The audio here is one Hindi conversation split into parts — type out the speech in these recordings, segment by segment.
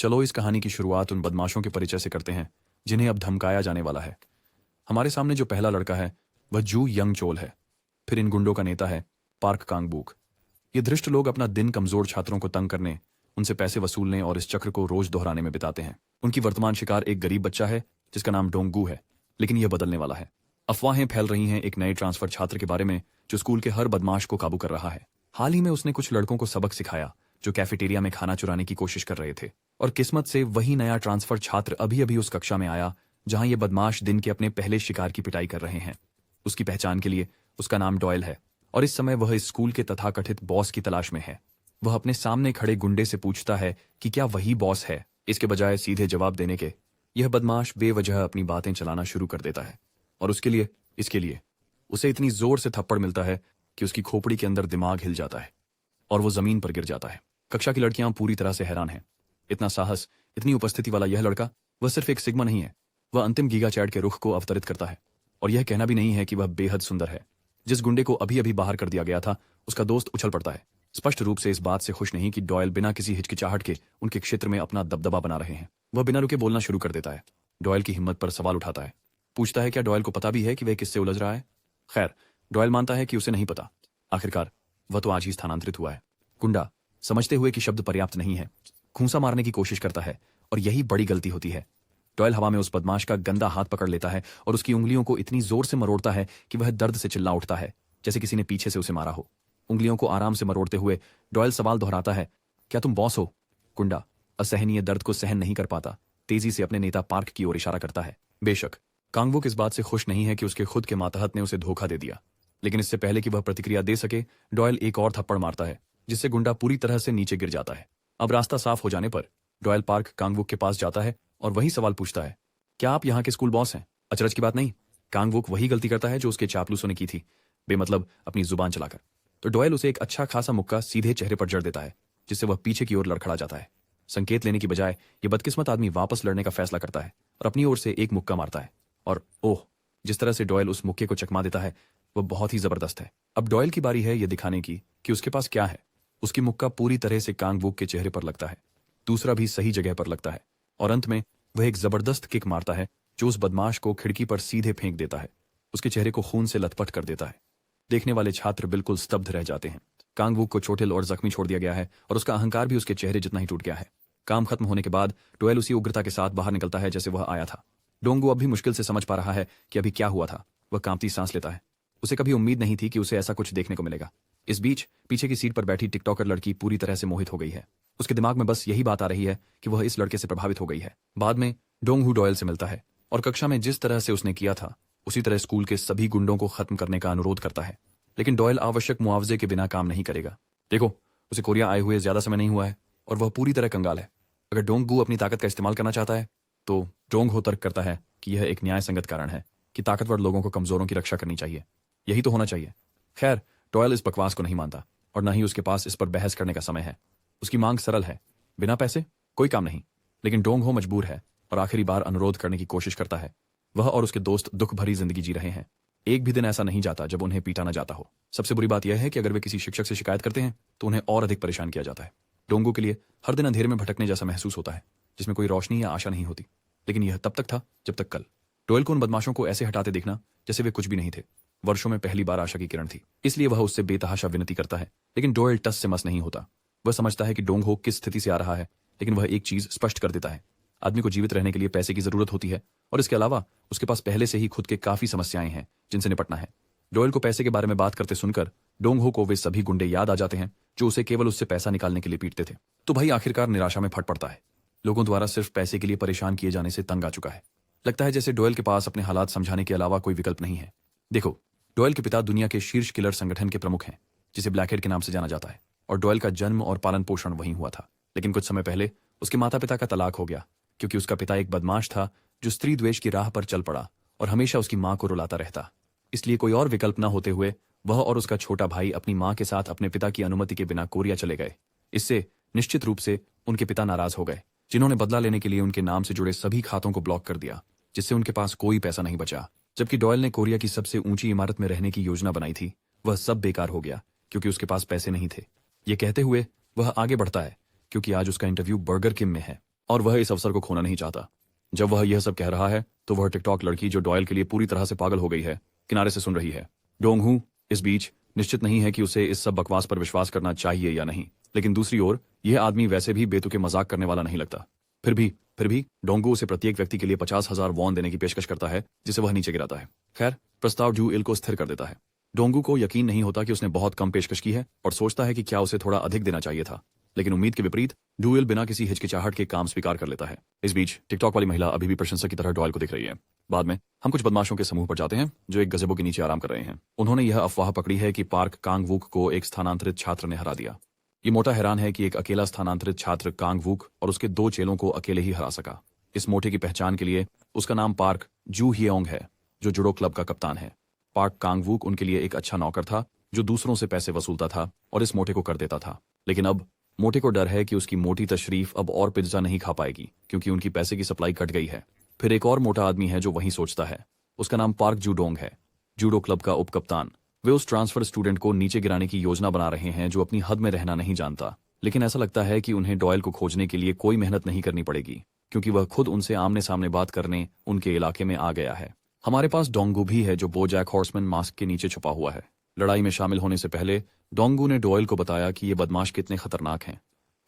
चलो इस कहानी की शुरुआत उन बदमाशों के परिचय से करते हैं जिन्हें अब धमकाया जाने वाला है। हमारे सामने जो पहला लड़का है वह जू यंग चोल है। फिर इन गुंडों का नेता है पार्क कांगबुक। ये धृष्ट लोग अपना दिन कमजोर छात्रों को तंग करने, उनसे पैसे वसूलने और इस चक्र को रोज दोहराने में बिताते हैं। उनकी वर्तमान शिकार एक गरीब बच्चा है जिसका नाम डोंगू है, लेकिन यह बदलने वाला है। अफवाहें फैल रही हैं एक नए ट्रांसफर छात्र के बारे में जो स्कूल के हर बदमाश को काबू कर रहा है। हाल ही में उसने कुछ लड़कों को सबक सिखाया जो कैफेटेरिया में खाना चुराने की कोशिश कर रहे थे, और किस्मत से वही नया ट्रांसफर छात्र अभी अभी उस कक्षा में आया जहां ये बदमाश दिन के अपने पहले शिकार की पिटाई कर रहे हैं। उसकी पहचान के लिए उसका नाम डॉयल है और इस समय वह इस स्कूल के तथाकथित बॉस की तलाश में है। वह अपने सामने खड़े गुंडे से पूछता है कि क्या वही बॉस है। इसके बजाय सीधे जवाब देने के यह बदमाश बेवजह अपनी बातें चलाना शुरू कर देता है और इसके लिए उसे इतनी जोर से थप्पड़ मिलता है कि उसकी खोपड़ी के अंदर दिमाग हिल जाता है और वो जमीन पर गिर जाता है। कक्षा की लड़कियां पूरी तरह से हैरान हैं। इतना साहस, इतनी उपस्थिति वाला यह लड़का वह सिर्फ एक सिग्मा नहीं है, वह अंतिम गीगा चैट के रुख को अवतरित करता है। और यह कहना भी नहीं है कि वह बेहद सुंदर है। जिस गुंडे को अभी अभी बाहर कर दिया गया था उसका दोस्त उछल पड़ता है, स्पष्ट रूप से इस बात से खुश नहीं कि डॉयल बिना किसी हिचकिचाहट के उनके क्षेत्र में अपना दबदबा बना रहे हैं। वह बिना रुके बोलना शुरू कर देता है। डॉयल की हिम्मत पर सवाल उठाता है, पूछता है क्या डॉयल को पता भी है कि वह किससे उलझ रहा है। खैर, डॉयल मानता है कि उसे नहीं पता। आखिरकार वह तो आज ही स्थानांतरित हुआ है। गुंडा समझते हुए कि शब्द पर्याप्त नहीं है खूंसा मारने की कोशिश करता है और यही बड़ी गलती होती है। डॉयल हवा में उस बदमाश का गंदा हाथ पकड़ लेता है और उसकी उंगलियों को इतनी जोर से मरोड़ता है कि वह दर्द से चिल्ला उठता है जैसे किसी ने पीछे से उसे मारा हो। उंगलियों को आराम से मरोड़ते हुए डॉयल सवाल दोहराता है, क्या तुम बॉस हो? गुंडा असहनीय दर्द को सहन नहीं कर पाता तेजी से अपने नेता पार्क की ओर इशारा करता है। बेशक कांगबुक इस बात से खुश नहीं है कि उसके खुद के मातहत ने उसे धोखा दे दिया, लेकिन इससे पहले कि वह प्रतिक्रिया दे सके डॉयल एक और थप्पड़ मारता है जिससे गुंडा पूरी तरह से नीचे गिर जाता है। अब रास्ता साफ हो जाने पर डॉयल पार्क कांगबुक के पास जाता है और वही सवाल पूछता है, क्या आप यहाँ के स्कूल बॉस हैं? अचरज की बात नहीं, कांगबुक वही गलती करता है जो उसके चापलूसों ने की थी, बेमतलब अपनी जुबान चलाकर। तो डॉयल उसे एक अच्छा खासा मुक्का सीधे चेहरे पर जड़ देता है जिससे वह पीछे की ओर लड़खड़ा जाता है। संकेत लेने की बजाय ये बदकिस्मत आदमी वापस लड़ने का फैसला करता है और अपनी ओर से एक मुक्का मारता है। और ओह, जिस तरह से डॉयल उस मुक्के को चकमा देता है वह बहुत ही जबरदस्त है। अब डॉयल की बारी है यह दिखाने की कि उसके पास क्या है। उसकी मुक्का पूरी तरह से कांगबुक के चेहरे पर लगता है, दूसरा भी सही जगह पर लगता है और अंत में वह एक जबरदस्त किक मारता है जो उस बदमाश को खिड़की पर सीधे फेंक देता है, उसके चेहरे को खून से लथपथ कर देता है। देखने वाले छात्र बिल्कुल स्तब्ध रह जाते हैं। कांगबुक को चोटिल और जख्मी छोड़ दिया गया है और उसका अहंकार भी उसके चेहरे जितना ही टूट गया है। काम खत्म होने के बाद डॉयल उसी उग्रता के साथ बाहर निकलता है जैसे वह आया था। डोंगू अब भी मुश्किल से समझ पा रहा है कि अभी क्या हुआ था। वह कांपती सांस लेता है। उसे कभी उम्मीद नहीं थी कि उसे ऐसा कुछ देखने को मिलेगा। इस बीच पीछे की सीट पर बैठी टिकटॉकर लड़की पूरी तरह से मोहित हो गई है। उसके दिमाग में बस यही बात आ रही है कि वह इस लड़के से प्रभावित हो गई है। बाद में डोंगहू डॉयल से मिलता है और कक्षा में जिस तरह से उसने किया था उसी तरह स्कूल के सभी गुंडों को खत्म करने का अनुरोध करता है, लेकिन डॉयल आवश्यक मुआवजे के बिना काम नहीं करेगा। देखो, उसे कोरिया आए हुए ज्यादा समय नहीं हुआ है और वह पूरी तरह कंगाल है। अगर डोंगहू अपनी ताकत का इस्तेमाल करना चाहता है तो डोंगहू तर्क करता है कि यह एक न्याय संगत कारण है कि ताकतवर लोगों को कमजोरों की रक्षा करनी चाहिए। यही तो होना चाहिए। खैर, डॉयल इस बकवास को नहीं मानता और न ही उसके पास इस पर बहस करने का समय है। उसकी मांग सरल है, बिना पैसे कोई काम नहीं। लेकिन डोंगहू मजबूर है और आखिरी बार अनुरोध करने की कोशिश करता है। वह और उसके दोस्त दुख भरी जिंदगी जी रहे हैं। एक भी दिन ऐसा नहीं जाता जब उन्हें पीटा न जाता हो। सबसे बुरी बात यह है कि अगर वे किसी शिक्षक से शिकायत करते हैं तो उन्हें और अधिक परेशान किया जाता है। डोंगू के लिए हर दिन अंधेरे में भटकने जैसा महसूस होता है जिसमें कोई रोशनी या आशा नहीं होती। लेकिन यह तब तक था जब तक कल डॉयल को उन बदमाशों को ऐसे हटाते देखना जैसे वे कुछ भी नहीं थे। वर्षों में पहली बार आशा की किरण थी, इसलिए वह उससे बेतहाशा विनती करता है। लेकिन डॉयल टस से मस नहीं होता। वह समझता है कि डोंगहू किस स्थिति से आ रहा है, लेकिन वह एक चीज स्पष्ट कर देता है, आदमी को जीवित रहने के लिए पैसे की जरूरत होती है और इसके अलावा उसके पास पहले से ही खुद के काफी समस्याएं हैं जिनसे निपटना है। डॉयल को पैसे के बारे में बात करते सुनकर डोंगहू को वे सभी गुंडे याद आ जाते हैं जो उसे केवल उससे पैसा निकालने के लिए पीटते थे। तो भाई आखिरकार निराशा में फट पड़ता है। लोगों द्वारा सिर्फ पैसे के लिए परेशान किए जाने से तंग आ चुका है। लगता है जैसे डॉयल के पास अपने हालात समझाने के अलावा कोई विकल्प नहीं है। देखो, डॉयल के पिता दुनिया के शीर्ष किलर संगठन के प्रमुख हैं जिसे ब्लैकहेड के नाम से जाना जाता है और डॉयल का जन्म और पालन पोषण वहीं हुआ था। लेकिन कुछ समय पहले उसके माता पिता का तलाक हो गया क्योंकि उसका पिता एक बदमाश था जो स्त्री द्वेष की राह पर चल पड़ा और हमेशा उसकी मां को रुलाता रहता। इसलिए कोई और विकल्प न होते हुए वह और उसका छोटा भाई अपनी मां के साथ अपने पिता की अनुमति के बिना कोरिया चले गए। इससे निश्चित रूप से उनके पिता नाराज हो गए, जिन्होंने बदला लेने के लिए उनके नाम से जुड़े सभी खातों को ब्लॉक कर दिया, जिससे उनके पास कोई पैसा नहीं बचा। जबकि डॉयल ने कोरिया की सबसे ऊंची इमारत में रहने की योजना बनाई थी, वह सब बेकार हो गया क्योंकि उसके पास पैसे नहीं थे। ये कहते हुए वह आगे बढ़ता है क्योंकि आज उसका इंटरव्यू बर्गर किंग में है। और वह इस अवसर को खोना नहीं चाहता। जब वह यह सब कह रहा है तो वह टिकटॉक लड़की, जो डॉयल के लिए पूरी तरह से पागल हो गई है, किनारे से सुन रही है। डोंगहू इस बीच निश्चित नहीं है कि उसे इस सब बकवास पर विश्वास करना चाहिए या नहीं, लेकिन दूसरी ओर यह आदमी वैसे भी बेतुके मजाक करने वाला नहीं लगता। फिर भी डोंगू उसे प्रत्येक व्यक्ति के लिए 50,000 वॉन देने की पेशकश करता है, जिसे वह नीचे गिराता है। खैर, प्रस्ताव जू इल को स्थिर कर देता है। डोंगू को यकीन नहीं होता कि उसने बहुत कम पेशकश की है और सोचता है कि क्या उसे थोड़ा अधिक देना चाहिए था, लेकिन उम्मीद के विपरीत डुएल बिना किसी हिचकिचाहट के काम स्वीकार कर लेता है। इस बीच टिकटॉक वाली महिला अभी भी प्रशंसक की तरह डॉयल को दिख रही है। बाद में हम कुछ बदमाशों के समूह पर जाते हैं जो एक गज़ेबो के नीचे आराम कर रहे हैं। उन्होंने यह अफवाह पकड़ी है कि पार्क कांग वूक को एक स्थानांतरित छात्र ने हरा दिया। ये मोटा हैरान है कि एक अकेला स्थानांतरित छात्र कांग वूक और उसके 2 चेलों को अकेले ही हरा सका। इस मोटे की पहचान के लिए उसका नाम पार्क जू हियोंग है, जो जुडो क्लब का कप्तान है। पार्क कांग वूक उनके लिए एक अच्छा नौकर था जो दूसरों से पैसे वसूलता था और इस मोटे को कर देता था। लेकिन अब मोटे को डर है कि उसकी मोटी तशरीफ अब और पिज्जा नहीं खा पाएगी, क्योंकि उनकी पैसे की सप्लाई कट गई है। फिर एक और मोटा आदमी है जो वहीं सोचता है। उसका नाम पार्क जूडोंग है, जूडो क्लब का उपकप्तान। वे उस ट्रांसफर स्टूडेंट को नीचे गिराने की योजना बना रहे हैं जो अपनी हद में रहना नहीं जानता, लेकिन ऐसा लगता है कि उन्हें डॉयल को खोजने के लिए कोई मेहनत नहीं करनी पड़ेगी, क्योंकि वह खुद उनसे आमने सामने बात करने उनके इलाके में आ गया है। हमारे पास डोंगू भी है, जो बोजैक हॉर्समैन मास्क के नीचे छुपा हुआ है। लड़ाई में शामिल होने से पहले डोंगू ने डॉयल को बताया कि ये बदमाश कितने खतरनाक हैं।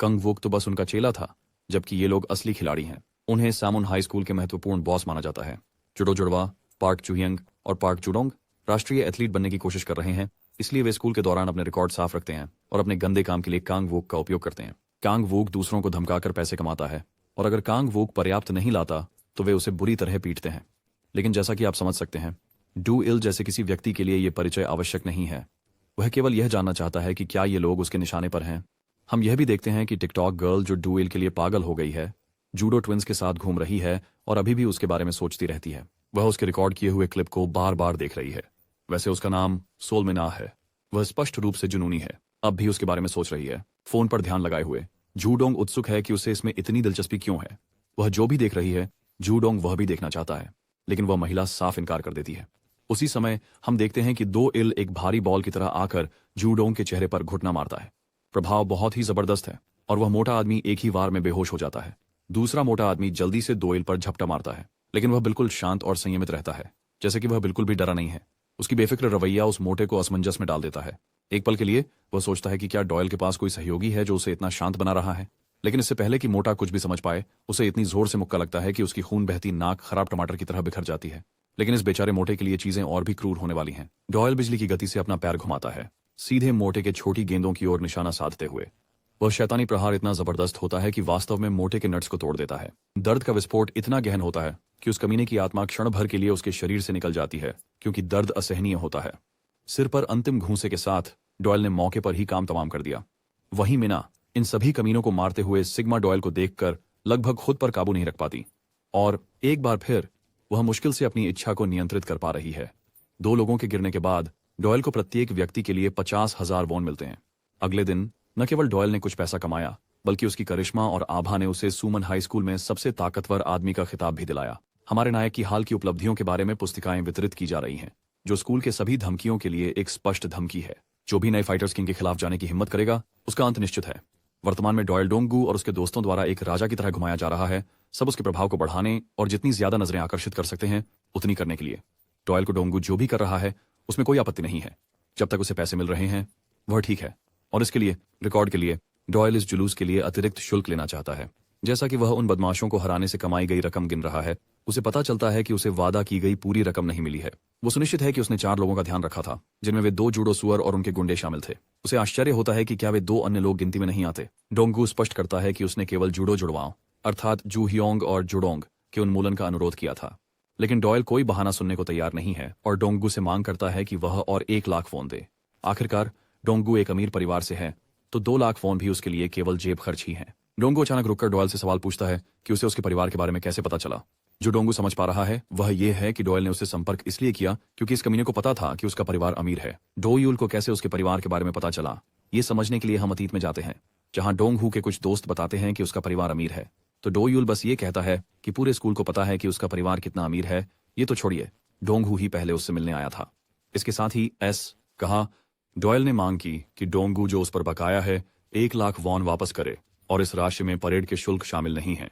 कंग वुक तो बस उनका चेला था, जबकि ये लोग असली खिलाड़ी हैं। उन्हें सामुन हाई स्कूल के महत्वपूर्ण बॉस माना जाता है। जुडो जुड़वा पार्क चुहियंग और पार्क जुडोंग राष्ट्रीय एथलीट बनने की कोशिश कर रहे हैं, इसलिए वे स्कूल के दौरान अपने रिकॉर्ड साफ रखते हैं और अपने गंदे काम के लिए कांग वुक का उपयोग करते हैं। कांग वुक दूसरों को धमकाकर पैसे कमाता है, और अगर कांग वुक पर्याप्त नहीं लाता तो वे उसे बुरी तरह पीटते हैं। लेकिन जैसा कि आप समझ सकते हैं, डू इल जैसे किसी व्यक्ति के लिए यह परिचय आवश्यक नहीं है। वह केवल यह जानना चाहता है कि क्या ये लोग उसके निशाने पर हैं। हम यह भी देखते हैं कि टिकटॉक गर्ल, जो डू इल के लिए पागल हो गई है, जूडो ट्विंस के साथ घूम रही है और अभी भी उसके बारे में सोचती रहती है। वह उसके रिकॉर्ड किए हुए क्लिप को बार बार देख रही है। वैसे उसका नाम सोलमिना है। वह स्पष्ट रूप से जुनूनी है, अब भी उसके बारे में सोच रही है, फोन पर ध्यान लगाए हुए। जूडोंग उत्सुक है कि उसे इसमें इतनी दिलचस्पी क्यों है। वह जो भी देख रही है, जूडोंग वह भी देखना चाहता है, लेकिन वह महिला साफ इनकार कर देती है। उसी समय हम देखते हैं कि दो इल एक भारी बॉल की तरह आकर जूडोंग के चेहरे पर घुटना मारता है। प्रभाव बहुत ही जबरदस्त है और वह मोटा आदमी एक ही वार में बेहोश हो जाता है। दूसरा मोटा आदमी जल्दी से दो इल पर झपटा मारता है, लेकिन वह बिल्कुल शांत और संयमित रहता है, जैसे कि वह बिल्कुल भी डरा नहीं है। उसकी बेफिक्र रवैया उस मोटे को असमंजस में डाल देता है। एक पल के लिए वह सोचता है कि क्या डॉयल के पास कोई सहयोगी है जो उसे इतना शांत बना रहा है, लेकिन इससे पहले कि मोटा कुछ भी समझ पाए, उसे इतनी जोर से मुक्का लगता है कि उसकी खून बहती नाक खराब टमाटर की तरह बिखर जाती है। लेकिन इस बेचारे मोटे के लिए चीजें और भी क्रूर होने वाली हैं। डॉयल बिजली की गति से अपना पैर घुमाता है, सीधे मोटे के छोटी गेंदों की ओर निशाना साधते हुए। वह शैतानी प्रहार इतना जबरदस्त होता है कि वास्तव में मोटे के नट्स को तोड़ देता है। दर्द का विस्फोट इतना गहन होता है कि उस कमीने की आत्मा क्षण भर के लिए उसके शरीर से निकल जाती है, क्योंकि दर्द असहनीय होता है। सिर पर अंतिम घूंसे के साथ डॉयल ने मौके पर ही काम तमाम कर दिया। वहीं मिना इन सभी कमीनों को मारते हुए सिग्मा डॉयल को देखकर लगभग खुद पर काबू नहीं रख पाती, और एक बार फिर वह मुश्किल से अपनी इच्छा को नियंत्रित कर पा रही है। 2 लोगों के गिरने के बाद डॉयल को प्रत्येक व्यक्ति के लिए 50,000 वॉन मिलते हैं। अगले दिन न केवल डॉयल ने कुछ पैसा कमाया, बल्कि उसकी करिश्मा और आभा ने उसे सुमन हाई स्कूल में सबसे ताकतवर आदमी का खिताब भी दिलाया। हमारे नायक की हाल की उपलब्धियों के बारे में पुस्तिकाएं वितरित की जा रही हैं, जो स्कूल के सभी धमकियों के लिए एक स्पष्ट धमकी है। जो भी नए फाइटर्स किंग के खिलाफ जाने की हिम्मत करेगा, उसका अंत निश्चित है। वर्तमान में डॉयल डोंगू और उसके दोस्तों द्वारा एक राजा की तरह घुमाया जा रहा है, सब उसके प्रभाव को बढ़ाने और जितनी ज्यादा नजरें आकर्षित कर सकते हैं उतनी करने के लिए। डॉयल को डोंगू जो भी कर रहा है उसमें कोई आपत्ति नहीं है, जब तक उसे पैसे मिल रहे हैं वह ठीक है। और इसके लिए, रिकॉर्ड के लिए, डॉयल इस जुलूस के लिए अतिरिक्त शुल्क लेना चाहता है। जैसा कि वह उन बदमाशों को हराने से कमाई गई रकम गिन रहा है, उसे पता चलता है कि उसे वादा की गई पूरी रकम नहीं मिली है। वो सुनिश्चित है कि उसने 4 लोगों का ध्यान रखा था, जिनमें वे 2 जूडो सुअर और उनके गुंडे शामिल थे। उसे आश्चर्य होता है कि क्या वे 2 अन्य लोग गिनती में नहीं आते। डोंगू स्पष्ट करता है कि उसने केवल जूडो जुड़वाओं अर्थात जू हियोंग और जुडोंग के उन्मूलन का अनुरोध किया था। लेकिन डॉयल कोई बहाना सुनने को तैयार नहीं है और डोंगू से मांग करता है कि वह और 1 लाख वॉन दे। आखिरकार डोंगू एक अमीर परिवार से है, तो 2 लाख वॉन भी उसके लिए केवल जेब खर्च ही है। डोंगू अचानक रुककर डॉयल से सवाल पूछता है कि उसे उसके परिवार के बारे में कैसे पता चला। जो डोंगू समझ पा रहा है वह यह है कि डॉयल ने उससे संपर्क इसलिए किया क्योंकि इस कमीने को पता था कि उसका परिवार अमीर है। डोयूल को कैसे उसके परिवार के बारे में पता चला, ये समझने के लिए हम अतीत में जाते हैं, जहां डोंगहू के कुछ दोस्त बताते हैं कि उसका परिवार अमीर है। तो डोयूल बस ये कहता है कि पूरे स्कूल को पता है कि उसका परिवार कितना अमीर है। ये तो छोड़िए, डोंगहू ही पहले उससे मिलने आया था। इसके साथ ही कहा डॉयल ने मांग की कि डोंगू जो उस पर बकाया है 1 लाख वॉन वापस करे, और इस राशि में परेड के शुल्क शामिल नहीं है।